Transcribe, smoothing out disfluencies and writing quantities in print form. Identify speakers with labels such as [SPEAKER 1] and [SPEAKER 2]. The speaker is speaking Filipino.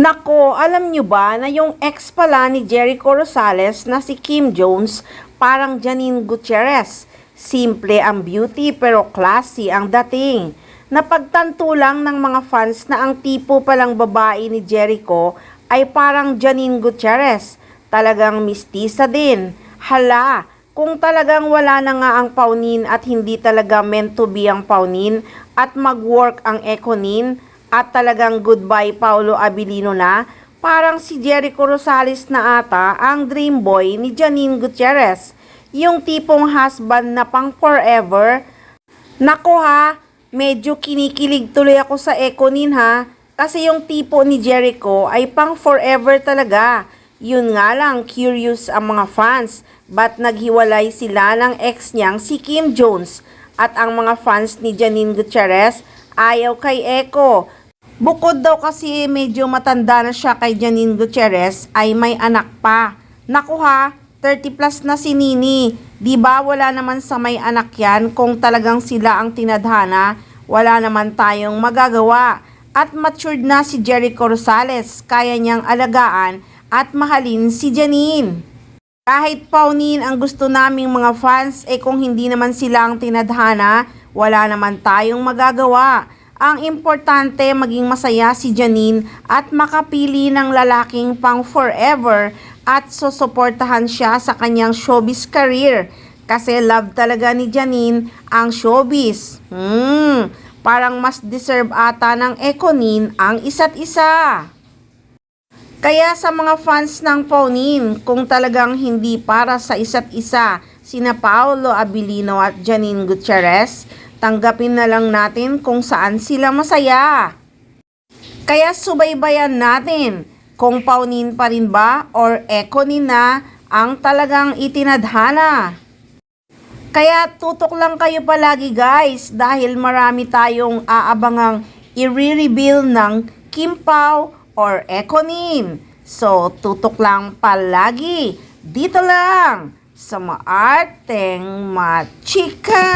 [SPEAKER 1] Nako, alam nyo ba na yung ex pala ni Jericho Rosales na si Kim Jones parang Janine Gutierrez? Simple ang beauty pero classy ang dating. Napagtanto lang ng mga fans na ang tipo palang babae ni Jericho ay parang Janine Gutierrez. Talagang mistisa din. Hala, kung talagang wala na nga ang Paunin at hindi talaga meant to be ang Paunin at mag-work ang Econin, at talagang goodbye Paolo Abilino na, parang si Jericho Rosales na ata ang dream boy ni Janine Gutierrez. Yung tipong husband na pang forever. Nako ha, medyo kinikilig tuloy ako sa Econin ha, kasi yung tipo ni Jericho ay pang forever talaga. Yun nga lang, curious ang mga fans, ba't naghiwalay sila ng ex niyang si Kim Jones? At ang mga fans ni Janine Gutierrez ayaw kay Eco. Bukod daw kasi medyo matanda na siya kay Janine Gutierrez ay may anak pa. Naku ha, 30 plus na si Nini. Di ba wala naman sa may anak yan kung talagang sila ang tinadhana, wala naman tayong magagawa. At matured na si Jericho Rosales, kaya niyang alagaan at mahalin si Janine. Kahit Paunin ang gusto naming mga fans, kung hindi naman sila ang tinadhana, wala naman tayong magagawa. Ang importante maging masaya si Janine at makapili ng lalaking pang forever at susuportahan siya sa kanyang showbiz career. Kasi love talaga ni Janine ang showbiz. Parang mas deserve ata ng Econin ang isa't isa. Kaya sa mga fans ng Paunin, kung talagang hindi para sa isa't isa sina Paolo Abilino at Janine Gutierrez, tanggapin na lang natin kung saan sila masaya. Kaya subaybayan natin kung Paunin pa rin ba or Econin na ang talagang itinadhana. Kaya tutok lang kayo palagi guys dahil marami tayong aabangang i-reveal ng Kim Pao or Econin. So tutok lang palagi dito lang sa Maarteng Machika.